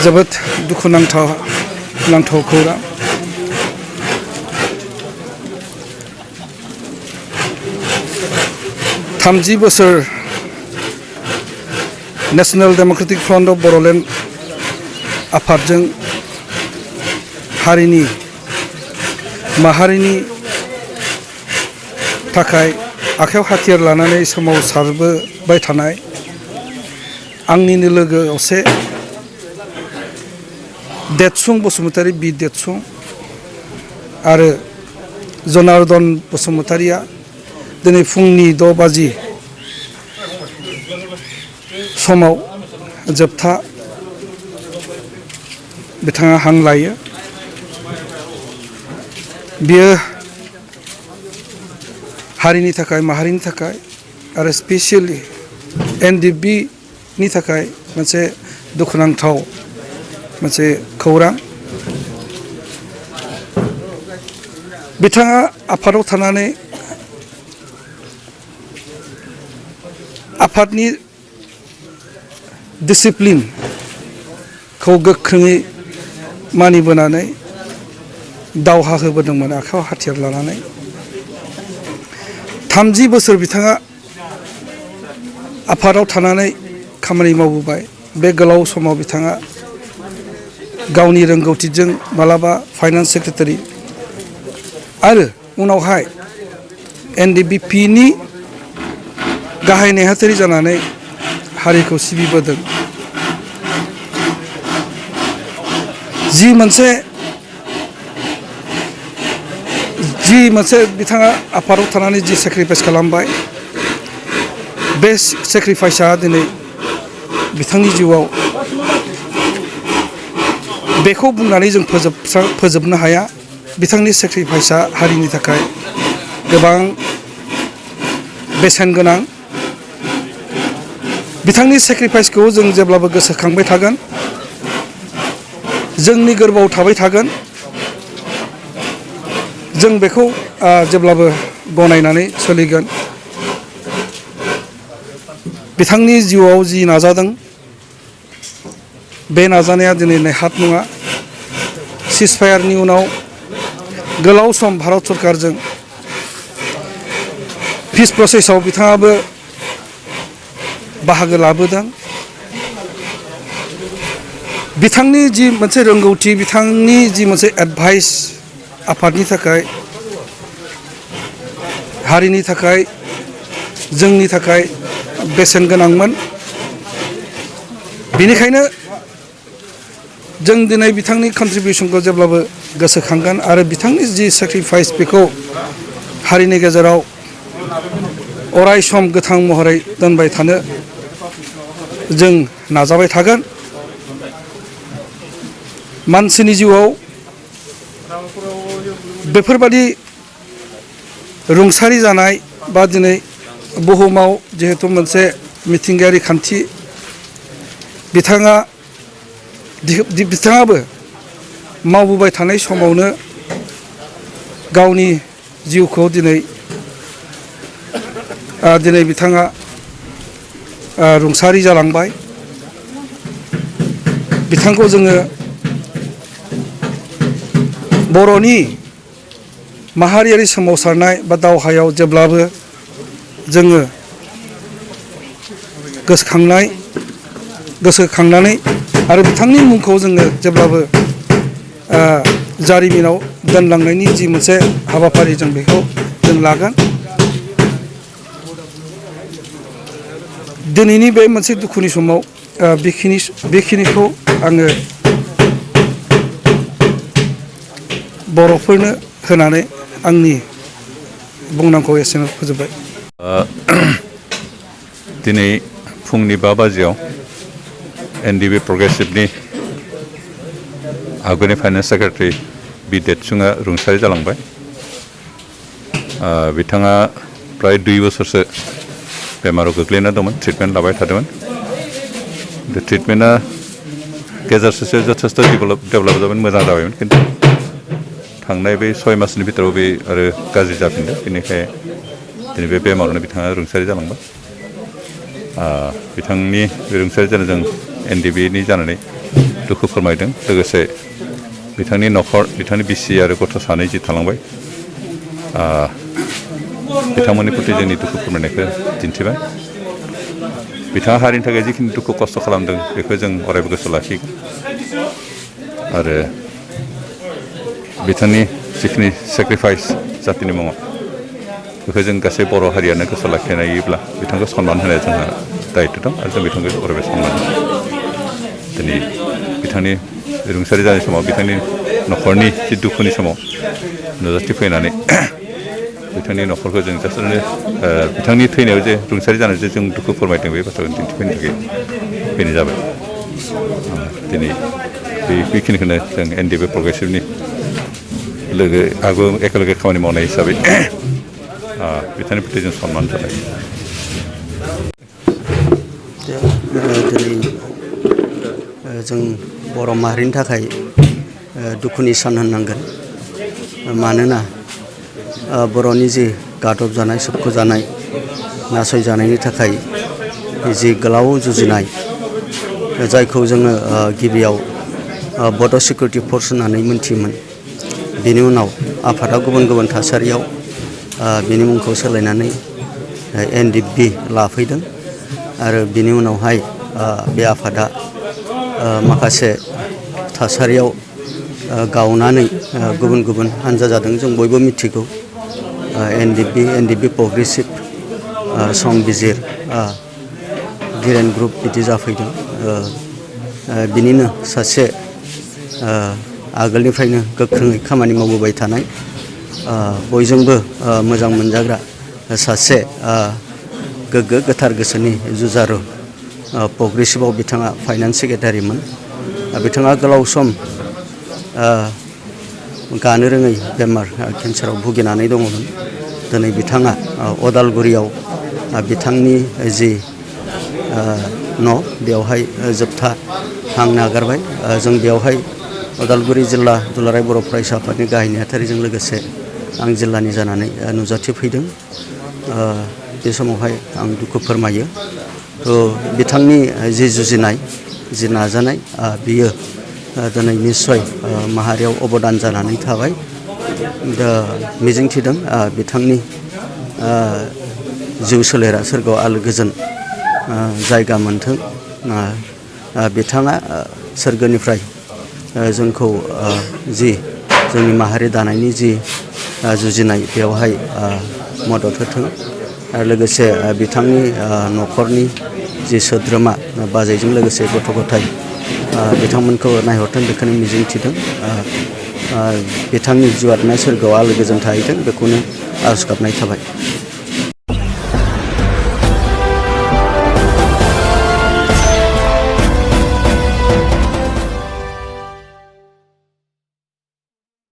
जोबोद दुखुनांथाव खौरां। थामजि बोसोर national democratic front of Bodoland आफादजों हारिनि माहारिनि थाखाय आखायाव हाथियार लानानै सोमावसारबोबाय थानाय आंनिनो लोगो असे देतसुं बसुमतारी बि देतसुं आरो जनार्दन बसुमतारीया दिनै फुंनि 6 बाजि समाव जोबथा बिथाङा हां लायो। बियो हारिनि थाखाय माहारिनि थाखाय आरो स्पेसियेलि NDB नि थाखाय मोनसे दुखुनांथाव मोनसे खौरां। बिथाङा आफादाव थानानै आफादनि डिसिप्लिनखौ गोख्रोङै मानिबोनानै दावहा होबोदोंमोन आखायाव हाथियार लानानै। 30 बोसोर बिथाङा आफादाव थानानै खामानि मावबोबाय। बे गोलाव समाव बिथाङा गावनि रोंगौथिजों मालाबा फाइनान्स सेक्रेटारि आरो उनावहाय NDBP नि गाहाय नेहाथारि जानानै हारिखौ सिबिबोदों। जि मोनसे बिथाङा आफादाव थानानै जि सेक्रिफाइस खालामबाय, बे सेक्रिफाइसआ दिनै बिथांनि जिउआव बेखौ बुंनानै जों फोजोबनो हाया। बिथांनि सेक्रिफाइसआ हारिनि थाखाय गोबां बेसेन गोनां। बिथांनि सेक्रिफाइसखौ जों जेब्लाबो गोसोखांबाय थागोन, जोंनि गोरबोआव थाबाय थागोन। जों बेखौ जेब्लाबो गनायनानै सोलिगोन। बिथांनि जिउआव जि नाजादों, बे नाजानाया दिनै नेहात नङा। सिजफायारनि उनाव गोलाव सम भारत सरकारजों पिस प्रसेसआव बिथाङाबो बाहागो लाबोदों। बिथांनि जि मोनसे रोंगौथि, बिथांनि जि मोनसे एडभाइस आफादनि थाखाय, हारिनि थाखाय, जोंनि थाखाय बेसेन गोनांमोन। बेनिखायनो जों दिनै बिथांनि कन्ट्रिबिउसनखौ जेब्लाबो गोसोखांगोन आरो बिथांनि जि सेक्रिफाइस बेखौ हारिनि गेजेराव अराय सम गोथां महरै दोनबाय थानो जों नाजाबाय थागोन। मानसिनि जिउआव बेफोरबादि रुंसारि जानाय बा दिनै बुहुमाव जिहेतु मोनसे मिथिंगायारि खान्थि, बिथाङाबो मावबोबाय थानाय समावनो गावनि जिउखौ दिनै बिथाङा रुंसारि जालांबाय। बिथांखौ जोङो बर'नि माहारियारि सोमावसारनाय बा दावहायाव जेब्लाबो जोङो गोसोखांनानै आरो बिथांनि मुंखौ जोङो जेब्लाबो जारिमिनाव दोनलांनायनि जि मोनसे हाबाफारि, जों बेखौ जों लागोन। दिनैनि बे मोनसे दुखुनि समाव बेखिनिखौ आङो बर'फोरनो होनानै आंनि बुंनांगौ एसेनो फोजोबबाय। दिनै फुंनि 5 बाजियाव NDB प्रग्रेसिभनि आगुनि फाइनान्स सेक्रेटारि बि देतसुङा रुंसारि जालांबाय। बिथाङा प्राय 2 बोसोरसो बेमाराव गोग्लैना दंमोन, ट्रिटमेन्ट लाबाय थादोंमोन। बे ट्रिटमेन्टआ गेजेर ससेयाव जथेस्थ' डेभेलप जाबायमोन, मोजां जाबायमोन। खिन्थु थांनाय बे 6 मासनि भितराव बे आरो गाज्रि जाफिनदों। बेनिखाय दिनै बे बेमारावनो बिथाङा रुंसारि जालांबाय। बिथांनि बे रुंसारि जानाय जों NDBनि जानानै दुखु फोरमायदों लोगोसे बिथांनि न'खर बिथांनि बिसि आरो गथ' सानै जि थालांबाय बिथांमोननि प्रति जोंनि दुखु फोरमायनायखौ दिन्थिबाय बिथाङा हारिनि थाखाय जिखिनि दुखु खस्थ' खालामदों बेखौ जों अरायबो गोसोआव लाखिगोन आरो बिथांनि जिखिनि सेक्रिफाइस जातिनि मुङाव बेखौ जों गासै बर' हारियानो गोसोआव लाखिनायोब्ला बिथांखौ सनमान होनाया जोंहा दायित्व दं आरो जों बिथांखौ अरायबो सनमान होगोन दिनै बिथांनि रुंसारि जानाय समाव बिथांनि न'खरनि जि दुखुनि समाव नुजाथिफैनानै बिथांनि न'खरखौ जों जास्टनो बिथांनि थैनायाव जे रुंसारि जानाय जे जों दुखु फोरमायदों बे बाथ्राखौ दिन्थिफैनो थाखाय फैनाय जाबाय दिनै बेखिनिखौनो जों NDB प्रग्रेसिभनि लोगो एखेलगे खामानि मावनाय हिसाबै बिथांनि प्रति जों सनमान जाबाय दिनै जों बर' माहारिनि थाखाय दुखुनि सान होननांगोन मानोना बर'नि जि गादब जानाय सोबख' जानाय नासयजानायनि थाखाय जि गोलाव जुजिनाय जायखौ जोङो गिबियाव बड' सिकिउरिटि फर्स होननानै मोनथियोमोन बेनि उनाव आफादा गुबुन गुबुन थासारियाव बिनि मुंखौ सोलायनानै NDB लाफैदों आरो बिनि उनावहाय बे आफादा माखासे थासारियाव गावनानै गुबुन गुबुन हान्जा जादों जों बयबो मिथिगौ NDB प्रग्रेसिभ संबिजिर धिरेन ग्रुप बिदि जाफैदों बिनिनो सासे आगोलनिफ्रायनो गोख्रोङै खामानि मावबोबाय थानाय बयजोंबो मोजां मोनजाग्रा सासे गोग्गो गोथार गोसोनि जुजारु प्रग्रेसिभआव बिथाङा फाइनान्स सेक्रेटारिमोन बिथाङा गोलाव सम गानो रोङै बेमार केन्साराव भुगिनानै दङमोन दिनै बिथाङा अदालगुरियाव बिथांनि जि न' बेवहाय जोबथा हां नागारबाय जों बेवहाय अदालगुरि जिल्ला दुलाराय बर' फरायसा आफादनि गाहाय नेहाथारिजों लोगोसे आं जिल्लानि जानानै नुजाथिफैदों बे समावहाय आं दुखु फोरमायो बिथांनि जि जुजिनाय जि नाजानाय बियो दिनै निस्सय माहारियाव अबदान जानानै थाबाय दा मिजिंथिदों बिथांनि जिउ सोलेरा सोरगोआव आलो गोजोन जायगा मोनथों बिथाङा सोरगोनिफ्राय जोंखौ जि जोंनि माहारि दानायनि जि जुजिनाय बेवहाय मदद होथों आरो लोगोसे बिथांनि न'खरनि जि सोद्रोमा बाजैजों लोगोसे गथ' गथाय बिथांमोनखौ नायहरथों बेखौनो मिजिंथिदों बिथांनि जिउ आत्माया सोरगोआव आलो गोजोन थाहैथों बेखौनो आरज गाबनाय थाबाय